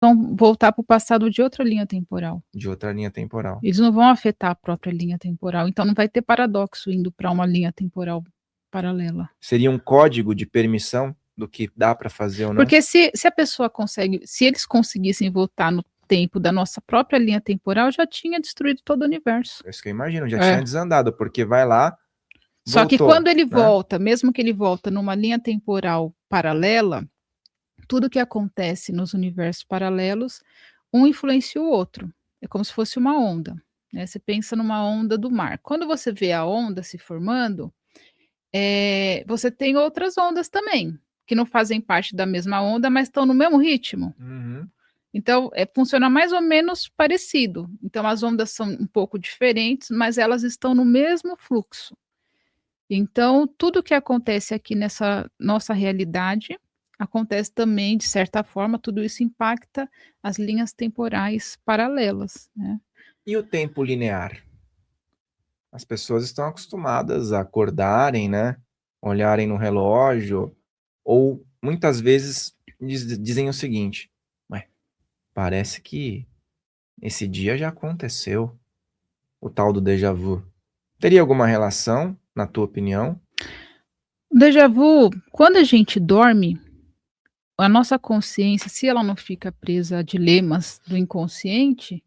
vão voltar para o passado de outra linha temporal. De outra linha temporal. Eles não vão afetar a própria linha temporal, então não vai ter paradoxo indo para uma linha temporal paralela. Seria um código de permissão do que dá para fazer ou não? Porque se a pessoa consegue, se eles conseguissem voltar no tempo da nossa própria linha temporal, já tinha destruído todo o universo. É isso que eu imagino, já tinha desandado, porque vai lá, Só voltou, que quando ele né? volta, mesmo que ele volta numa linha temporal paralela, tudo que acontece nos universos paralelos, um influencia o outro. É como se fosse uma onda, né? Você pensa numa onda do mar. Quando você vê a onda se formando, você tem outras ondas também, que não fazem parte da mesma onda, mas estão no mesmo ritmo. Uhum. Então, funciona mais ou menos parecido. Então, as ondas são um pouco diferentes, mas elas estão no mesmo fluxo. Então, tudo que acontece aqui nessa nossa realidade, acontece também, de certa forma, tudo isso impacta as linhas temporais paralelas, né? E o tempo linear? As pessoas estão acostumadas a acordarem, né? Olharem no relógio, ou muitas vezes dizem o seguinte: ué, parece que esse dia já aconteceu, o tal do déjà vu. Teria alguma relação, na tua opinião? O déjà vu, quando a gente dorme, a nossa consciência, se ela não fica presa a dilemas do inconsciente,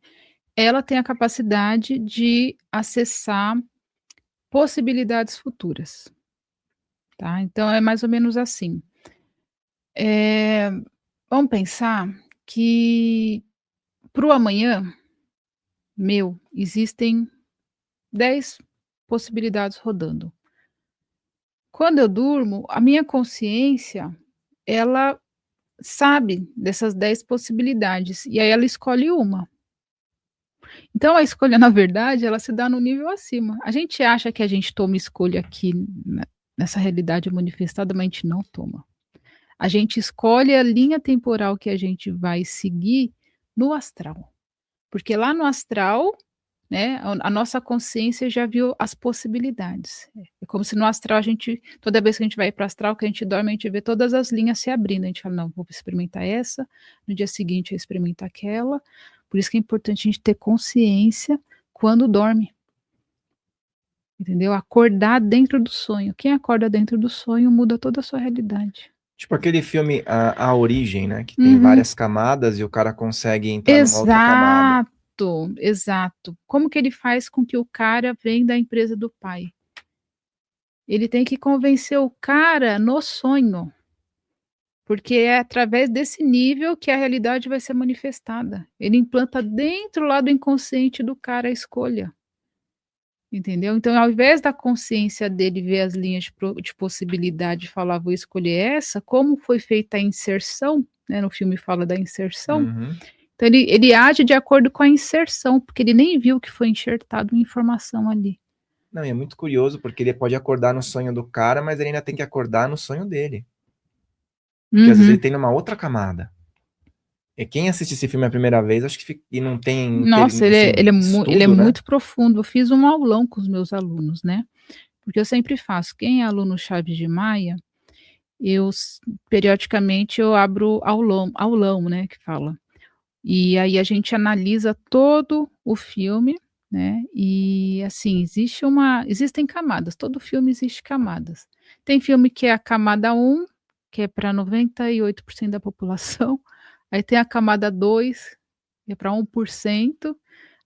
ela tem a capacidade de acessar possibilidades futuras, tá? Então é mais ou menos assim. Vamos pensar que para o amanhã meu, existem 10 possibilidades rodando. Quando eu durmo, a minha consciência, ela sabe dessas 10 possibilidades, e aí ela escolhe uma. Então a escolha, na verdade, ela se dá no nível acima. A gente acha que a gente toma escolha aqui nessa realidade manifestada, mas a gente não toma. A gente escolhe a linha temporal que a gente vai seguir no astral. Porque lá no astral, né, a nossa consciência já viu as possibilidades. É como se no astral a gente, toda vez que a gente vai para o astral, que a gente dorme, a gente vê todas as linhas se abrindo. A gente fala: "Não, vou experimentar essa, no dia seguinte eu experimento aquela". Por isso que é importante a gente ter consciência quando dorme. Entendeu? Acordar dentro do sonho. Quem acorda dentro do sonho muda toda a sua realidade. Tipo aquele filme A Origem, né? Que tem Uhum. várias camadas e o cara consegue entrar numa outra camada. Exato, exato. Como que ele faz com que o cara venha da empresa do pai? Ele tem que convencer o cara no sonho, porque é através desse nível que a realidade vai ser manifestada. Ele implanta dentro lá do inconsciente do cara a escolha. Entendeu? Então, ao invés da consciência dele ver as linhas de possibilidade e falar: "Vou escolher essa", como foi feita a inserção, né, no filme fala da inserção, Uhum. então ele age de acordo com a inserção, porque ele nem viu que foi enxertado informação ali. Não, e é muito curioso porque ele pode acordar no sonho do cara, mas ele ainda tem que acordar no sonho dele. Porque às vezes ele Uhum. tem numa outra camada. E quem assiste esse filme a primeira vez, acho que e não tem Nossa, assim, ele é estudo, né? muito profundo. Eu fiz um aulão com os meus alunos, né, porque eu sempre faço. Quem é aluno Chaves de Maia, periodicamente eu abro aulão, né, que fala. E aí a gente analisa todo o filme, né, e assim, existem camadas, todo filme existe camadas. Tem filme que é a camada 1, que é para 98% da população, aí tem a camada 2, que é para 1%,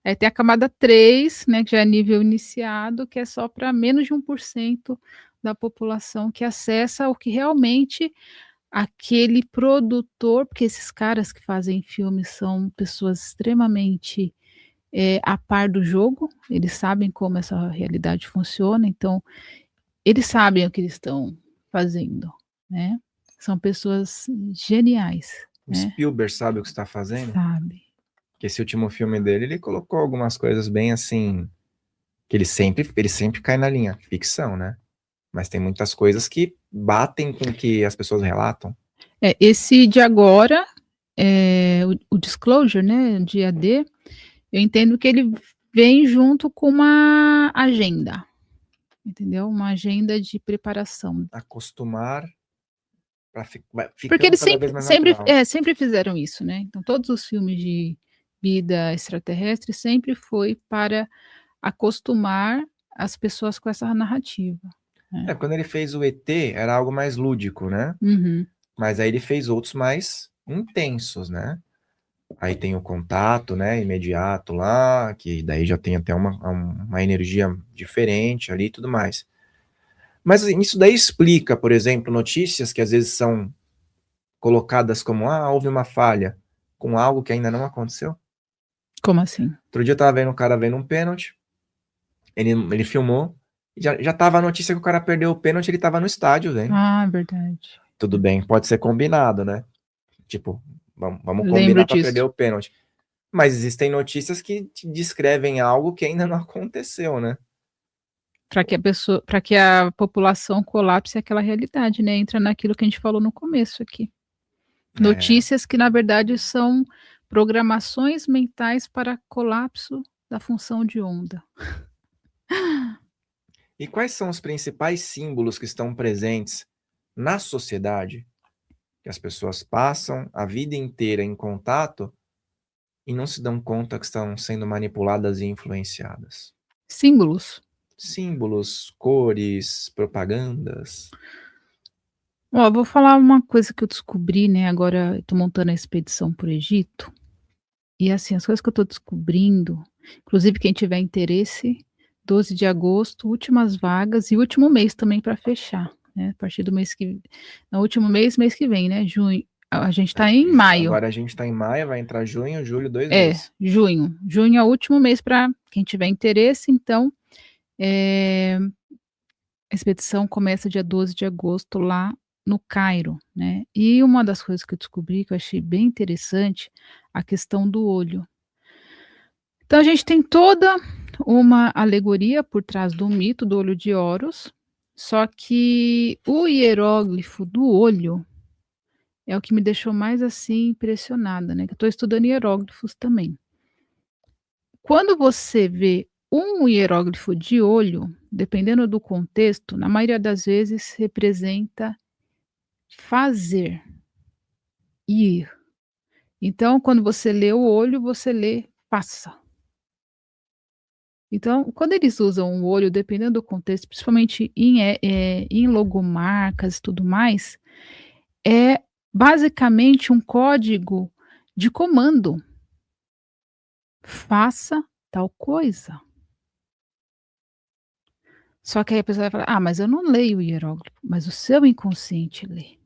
aí tem a camada 3, né, que já é nível iniciado, que é só para menos de 1% da população que acessa o que realmente aquele produtor, porque esses caras que fazem filmes são pessoas extremamente, a par do jogo, eles sabem como essa realidade funciona, então eles sabem o que eles estão fazendo, né. São pessoas geniais, O né. Spielberg sabe o que está fazendo? Sabe. Que esse último filme dele, ele colocou algumas coisas bem assim, que ele sempre cai na linha ficção, né? Mas tem muitas coisas que batem com o que as pessoas relatam. Esse de agora, o Disclosure, né, dia D, eu entendo que ele vem junto com uma agenda, entendeu? Uma agenda de preparação. Acostumar vai Porque ficando eles cada vez mais natural. sempre fizeram isso, né. Então todos os filmes de vida extraterrestre sempre foi para acostumar as pessoas com essa narrativa, né. Quando ele fez o ET, era algo mais lúdico, né? Uhum. Mas aí ele fez outros mais intensos, né? Aí tem o contato, né, imediato lá, que daí já tem até uma energia diferente ali e tudo mais. Mas isso daí explica, por exemplo, notícias que às vezes são colocadas como, houve uma falha, com algo que ainda não aconteceu. Como assim? Outro dia eu tava vendo um cara vendo um pênalti, ele filmou, e já tava a notícia que o cara perdeu o pênalti, ele tava no estádio vendo. Ah, verdade. Tudo bem, pode ser combinado, né? Tipo, vamos Lembro combinar para disso. perder o pênalti. Mas existem notícias que te descrevem algo que ainda não aconteceu, né? Para que a população colapse aquela realidade, né, entra naquilo que a gente falou no começo aqui. É. Notícias que na verdade são programações mentais para colapso da função de onda. E quais são os principais símbolos que estão presentes na sociedade, que as pessoas passam a vida inteira em contato e não se dão conta que estão sendo manipuladas e influenciadas? Símbolos. Símbolos, cores, propagandas. Ó, vou falar uma coisa que eu descobri, né, agora eu tô montando a expedição para o Egito, e assim, as coisas que eu tô descobrindo, inclusive quem tiver interesse, 12 de agosto, últimas vagas e último mês também para fechar, né, a partir do mês que no último mês que vem, né, junho, a gente tá em maio. Agora a gente está em maio, vai entrar junho, julho, 2 É, meses. junho. Junho é o último mês para quem tiver interesse, então, a expedição começa dia 12 de agosto lá no Cairo, né. E uma das coisas que eu descobri, que eu achei bem interessante, a questão do olho. Então a gente tem toda uma alegoria por trás do mito do olho de Horus, só que o hieróglifo do olho é o que me deixou mais, assim, impressionada, né, que eu estou estudando hieróglifos também. Quando você vê um hieróglifo de olho, dependendo do contexto, na maioria das vezes representa fazer, ir. Então, quando você lê o olho, você lê faça. Então, quando eles usam o olho, dependendo do contexto, principalmente em logomarcas e tudo mais, é basicamente um código de comando. Faça tal coisa. Só que aí a pessoa vai falar: "Ah, mas eu não leio o hieróglifo", mas o seu inconsciente lê.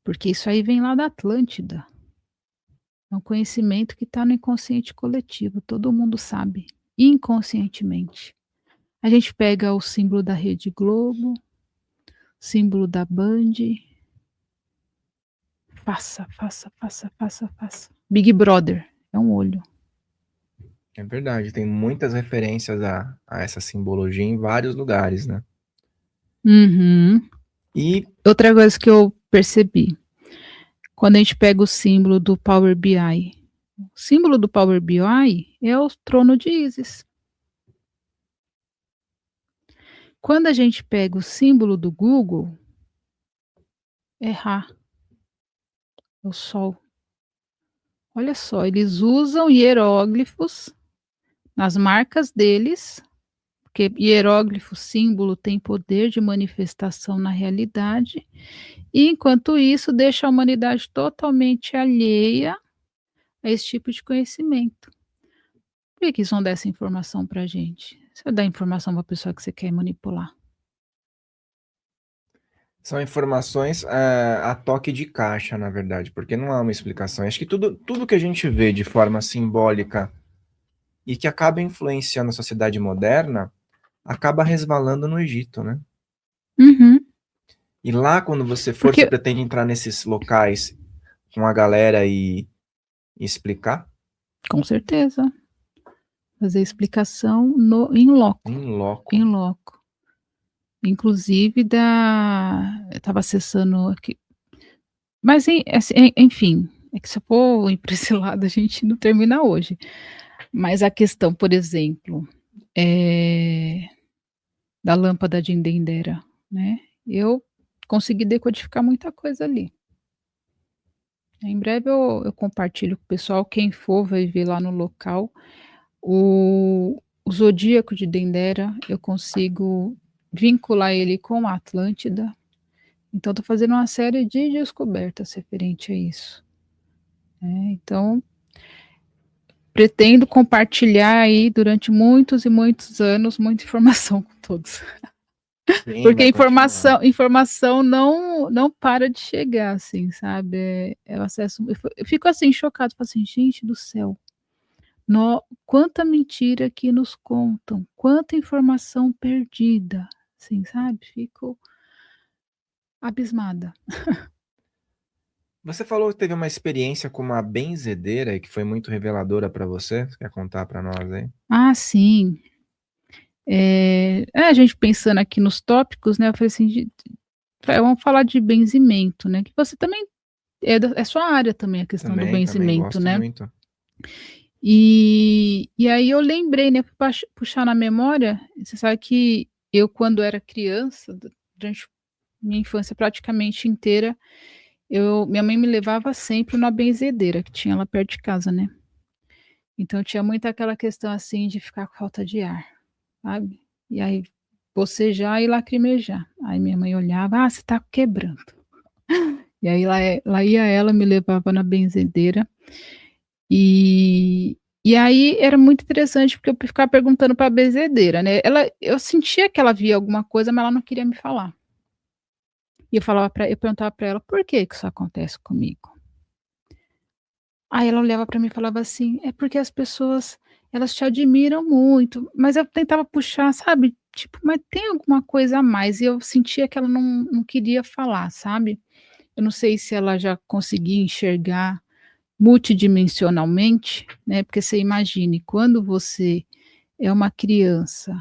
Porque isso aí vem lá da Atlântida. É um conhecimento que está no inconsciente coletivo, todo mundo sabe, inconscientemente. A gente pega o símbolo da Rede Globo, símbolo da Band, faça, faça, faça, faça, faça. Big Brother é um olho. É verdade, tem muitas referências a essa simbologia em vários lugares, né? Uhum. E Outra coisa que eu percebi, quando a gente pega o símbolo do Power BI, o símbolo do Power BI é o trono de Ísis. Quando a gente pega o símbolo do Google, é Ra, é o sol. Olha só, eles usam hieróglifos nas marcas deles, porque hieróglifo, símbolo, tem poder de manifestação na realidade, e enquanto isso deixa a humanidade totalmente alheia a esse tipo de conhecimento. Por que que eles vão dar essa informação pra gente? Você vai dar informação pra pessoa que você quer manipular. são informações a toque de caixa, na verdade, porque não há uma explicação. Acho que tudo que a gente vê de forma simbólica e que acaba influenciando a sociedade moderna, acaba resvalando no Egito, né? Uhum. E lá, quando você for, você Porque pretende entrar nesses locais com a galera e explicar com certeza, fazer explicação no in loco, em in loco. loco. Inclusive da eu estava acessando aqui, mas enfim, é que se eu for ir para esse lado a gente não termina hoje. Mas a questão, por exemplo, da lâmpada de Indendera, né, eu consegui decodificar muita coisa ali. Em breve eu compartilho com o pessoal, quem for vai ver lá no local. O zodíaco de Dendera, eu consigo vincular ele com a Atlântida, então estou fazendo uma série de descobertas referente a isso, né, então pretendo compartilhar aí durante muitos e muitos anos muita informação com todos. Sim, Porque vai continuar. informação não para de chegar, assim, sabe, é o acesso eu fico, assim, chocada, falo assim: "Gente do céu, quanta mentira que nos contam, quanta informação perdida", assim, sabe, fico abismada. Você falou que teve uma experiência com uma benzedeira e que foi muito reveladora para você. Você quer contar para nós aí? Ah, sim. A gente pensando aqui nos tópicos, né, eu falei assim: vamos falar de benzimento, né", que você também é sua área também a questão do Também benzimento, gosto né. muito. E aí eu lembrei, né, fui puxar na memória, você sabe que eu quando era criança, durante minha infância praticamente inteira, minha mãe me levava sempre na benzedeira que tinha lá perto de casa, né. Então tinha muito aquela questão, assim, de ficar com falta de ar, sabe. E aí bocejar e lacrimejar. Aí minha mãe olhava: "Ah, você tá quebrando". E aí lá ia ela, me levava na benzedeira, e e aí era muito interessante, porque eu ficava perguntando para a benzedeira, né, eu sentia que ela via alguma coisa, mas ela não queria me falar. E eu perguntava para ela: "Por que que isso acontece comigo?". Aí ela olhava para mim e falava assim: "É porque as pessoas, elas te admiram muito", mas eu tentava puxar, sabe, tipo, mas tem alguma coisa a mais, e eu sentia que ela não queria falar, sabe. Eu não sei se ela já conseguia enxergar multidimensionalmente, né, porque você imagine, quando você é uma criança,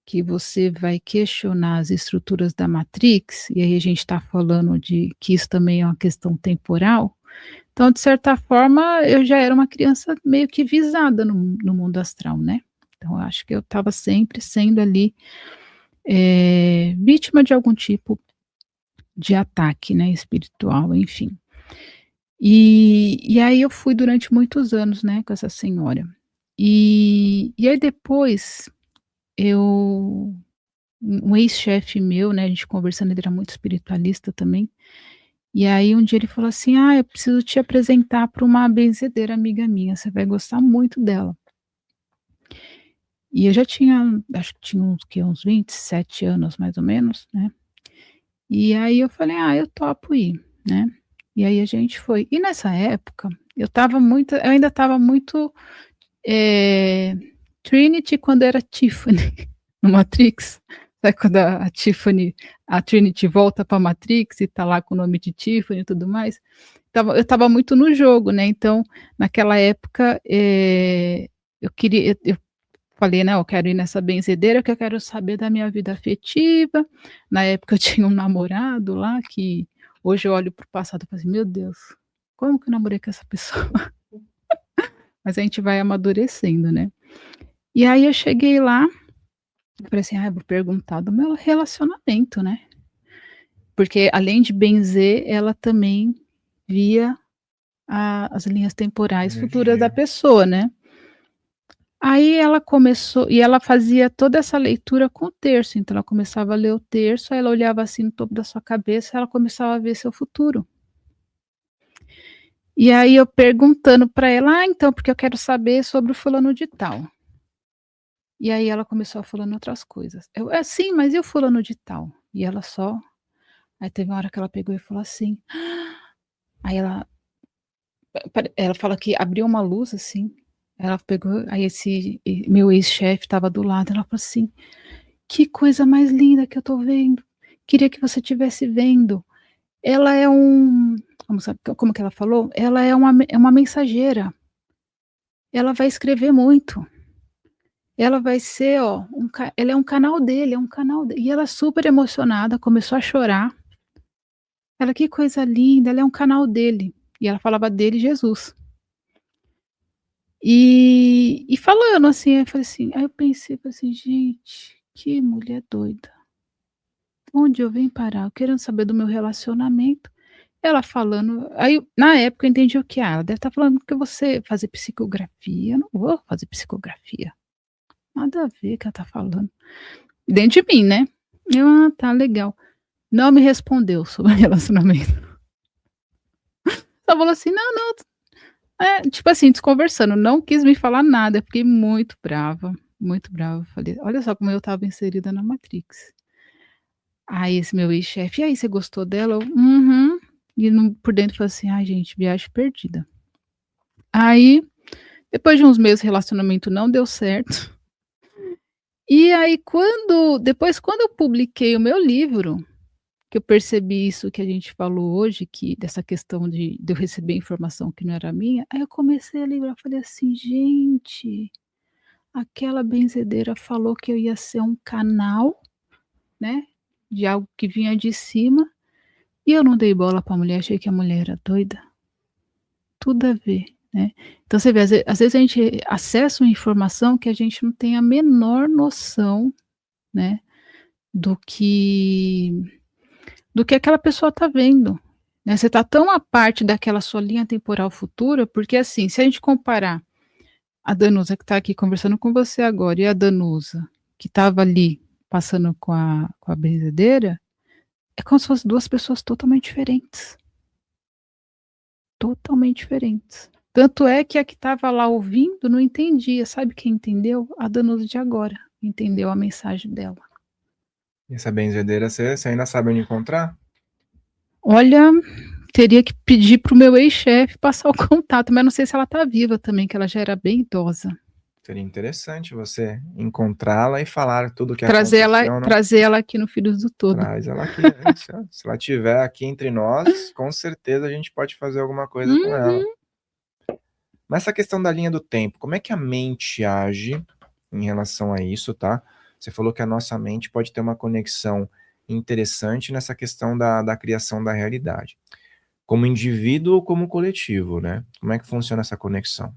que você vai questionar as estruturas da Matrix, e aí a gente está falando de que isso também é uma questão temporal, então, de certa forma, eu já era uma criança meio que visada no mundo astral, né. Então eu acho que eu estava sempre sendo ali, vítima de algum tipo de ataque, né, espiritual, enfim. E aí eu fui durante muitos anos, né, com essa senhora. E aí depois eu um ex-chefe meu, né, a gente conversando, ele era muito espiritualista também, e aí um dia ele falou assim: "Ah, eu preciso te apresentar para uma benzedeira amiga minha, você vai gostar muito dela". E eu já tinha, acho que tinha uns quê? Uns 27 anos mais ou menos, né. E aí eu falei: "Ah, eu topo ir", né. E aí a gente foi. E nessa época, eu ainda estava muito, eh, Trinity quando era Tiffany no Matrix. Sabe quando a Trinity volta pra Matrix e tá lá com o nome de Tiffany e tudo mais? Eu estava muito no jogo, né, então naquela época, eu falei, né: "Eu quero ir nessa benzedeira que eu quero saber da minha vida afetiva". Na época eu tinha um namorado lá que hoje eu olho para o passado e falo assim: "Meu Deus, como que eu namorei com essa pessoa?". Mas a gente vai amadurecendo, né. E aí eu cheguei lá, eu falei assim: "Ah, eu vou perguntar do meu relacionamento, né". Porque além de benzer, ela também via as linhas temporais futuras da Energia. pessoa, né. Aí ela começou e ela fazia toda essa leitura com o terço, então ela começava a ler o terço, aí ela olhava assim no topo da sua cabeça, ela começava a ver seu futuro. E aí eu perguntando para ela: "Ah, então, porque eu quero saber sobre o fulano de tal". E aí ela começou a falando outras coisas. Eu: "É, sim, mas e o fulano de tal?". E ela só aí teve uma hora que ela pegou e falou assim, aí ela fala que abriu uma luz, assim, ela pegou, aí meu ex-chefe estava do lado, ela falou assim: "Que coisa mais linda que eu tô vendo, queria que você estivesse vendo. Ela é um", como que ela falou? "Ela é uma mensageira, ela vai escrever muito, ela vai ser, ó, ela é um canal dele, é um canal e ela super emocionada, começou a chorar. Ela: "Que coisa linda, ela é um canal dele", e ela falava dele, Jesus. E falando assim, aí eu falei assim, aí eu pensei, falei assim: "Gente, que mulher doida". Onde eu vim parar? Eu querendo saber do meu relacionamento, ela falando aí, na época eu entendi o que: "Ah, ela deve estar falando que você fazer psicografia". Eu não vou fazer psicografia, nada a ver que ela tá falando. Dentro de mim, né. Eu: "Ah, tá, legal". Não me respondeu sobre relacionamento. Só falou assim: "Não, não", tipo assim, desconversando, não quis me falar nada, eu fiquei muito brava, muito brava. Falei: "Olha só como eu estava inserida na Matrix". Aí esse meu ex-chefe: "E aí, você gostou dela?" Eu: "Uhum". E por dentro falei assim: "Ai gente, viagem perdida". Aí, depois de uns meses o relacionamento não deu certo, e aí quando eu publiquei o meu livro, que eu percebi isso que a gente falou hoje, que dessa questão de eu receber informação que não era minha, aí eu comecei a lembrar, falei assim: "Gente, aquela benzedeira falou que eu ia ser um canal, né, de algo que vinha de cima, e eu não dei bola pra mulher, achei que a mulher era doida". Tudo a ver, né. Então você vê, às vezes a gente acessa uma informação que a gente não tem a menor noção, né, do que do que aquela pessoa está vendo, né. Você está tão à parte daquela sua linha temporal futura, porque, assim, se a gente comparar a Danusa que está aqui conversando com você agora e a Danusa que estava ali passando com a benzedeira, é como se fossem 2 pessoas totalmente diferentes. Totalmente diferentes. Tanto é que a que estava lá ouvindo não entendia, sabe quem entendeu? A Danusa de agora, entendeu a mensagem dela. E essa benzedeira você ainda sabe onde encontrar? Olha, teria que pedir para o meu ex-chefe passar o contato, mas não sei se ela está viva também, que ela já era bem idosa. Seria interessante você encontrá-la e falar tudo o que Trazer ela aconteceu, não? trazer ela aqui no Filhos do Todo. Traz ela aqui, se ela estiver aqui entre nós, com certeza a gente pode fazer alguma coisa com ela. Uhum. Mas essa questão da linha do tempo, como é que a mente age em relação a isso, tá? Você falou que a nossa mente pode ter uma conexão interessante nessa questão da criação da realidade. Como indivíduo ou como coletivo, né? Como é que funciona essa conexão?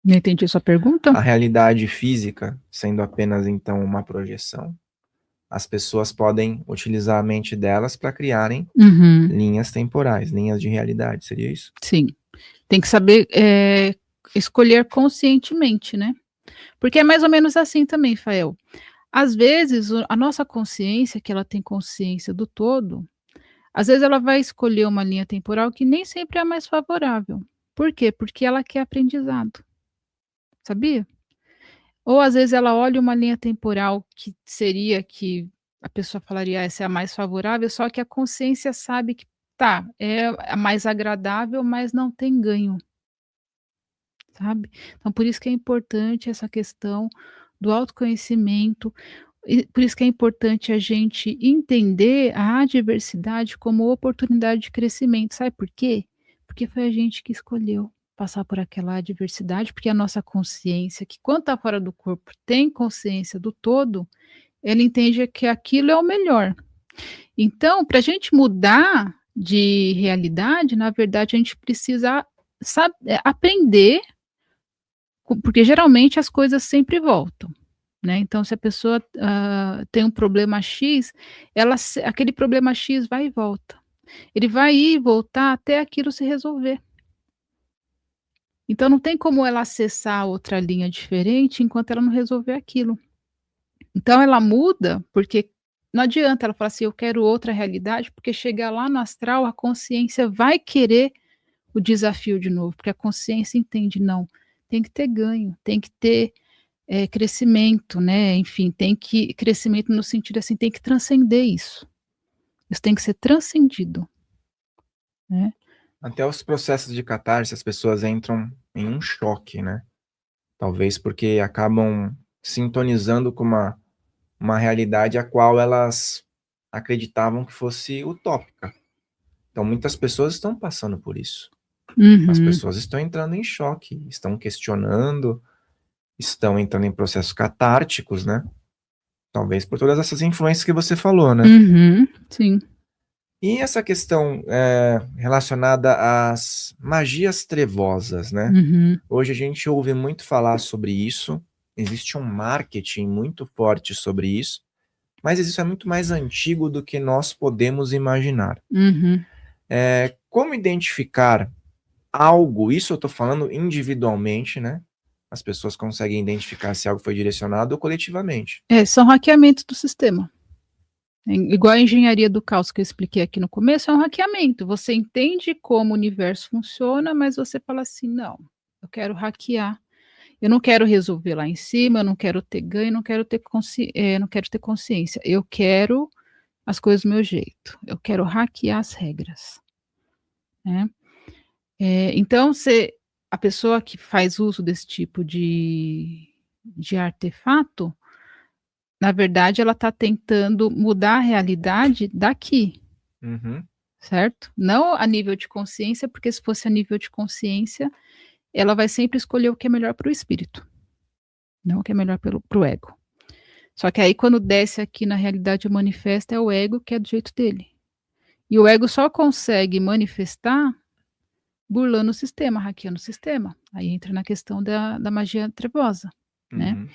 Não entendi a sua pergunta? A realidade física sendo apenas então uma projeção, as pessoas podem utilizar a mente delas para criarem Uhum, linhas temporais, linhas de realidade, seria isso? sim. Tem que saber, escolher conscientemente, né. Porque é mais ou menos assim também, Fael. Às vezes a nossa consciência, que ela tem consciência do todo, às vezes ela vai escolher uma linha temporal que nem sempre é a mais favorável. Por quê? Porque ela quer aprendizado, sabia? Ou às vezes ela olha uma linha temporal que a pessoa falaria: "Ah, essa é a mais favorável", só que a consciência sabe que tá, é a mais agradável, mas não tem ganho, sabe? Então por isso que é importante essa questão do autoconhecimento. E por isso que é importante a gente entender a adversidade como oportunidade de crescimento. Sabe por quê? Porque foi a gente que escolheu passar por aquela adversidade, porque a nossa consciência, que quando está fora do corpo tem consciência do todo, ela entende que aquilo é o melhor. Então, para a gente mudar de realidade, na verdade, a gente precisa aprender, porque geralmente as coisas sempre voltam. Né, então se a pessoa, tem um problema X, aquele problema X vai e volta. Ele vai ir e voltar até aquilo se resolver. Então não tem como ela acessar outra linha diferente enquanto ela não resolver aquilo. Então ela muda, porque não adianta ela falar assim: "Eu quero outra realidade", porque chegar lá no astral a consciência vai querer o desafio de novo, porque a consciência entende: "Não, tem que ter ganho, tem que ter crescimento, né, enfim, crescimento no sentido, assim, tem que transcender isso. Isso tem que ser transcendido, né. Até os processos de catarse, as pessoas entram em um choque, né? Talvez porque acabam sintonizando com uma realidade a qual elas acreditavam que fosse utópica. Então, muitas pessoas estão passando por isso. As Uhum, pessoas estão entrando em choque, estão questionando, estão entrando em processos catárticos, né? Talvez por todas essas influências que você falou, né? uhum, sim. E essa questão relacionada às magias trevosas, né? Uhum, Hoje a gente ouve muito falar sobre isso, existe um marketing muito forte sobre isso, mas isso é muito mais antigo do que nós podemos imaginar. Uhum. Como identificar algo, isso eu estou falando individualmente, né? As pessoas conseguem identificar se algo foi direcionado ou coletivamente. São hackeamentos do sistema. Igual a engenharia do caos que eu expliquei aqui no começo, é um hackeamento. Você entende como o universo funciona, mas você fala assim: não, eu quero hackear. Eu não quero resolver lá em cima, eu não quero ter ganho, não quero ter consciência. Eu quero as coisas do meu jeito. Eu quero hackear as regras, né? Então, a pessoa que faz uso desse tipo de artefato, na verdade, ela está tentando mudar a realidade daqui, Uhum. certo? Não a nível de consciência, porque se fosse a nível de consciência, ela vai sempre escolher o que é melhor para o espírito, não o que é melhor para o ego. Só que aí, quando desce aqui na realidade manifesta, é o ego que é do jeito dele. E o ego só consegue manifestar burlando o sistema, hackeando o sistema. Aí entra na questão da magia trevosa, né? Uhum.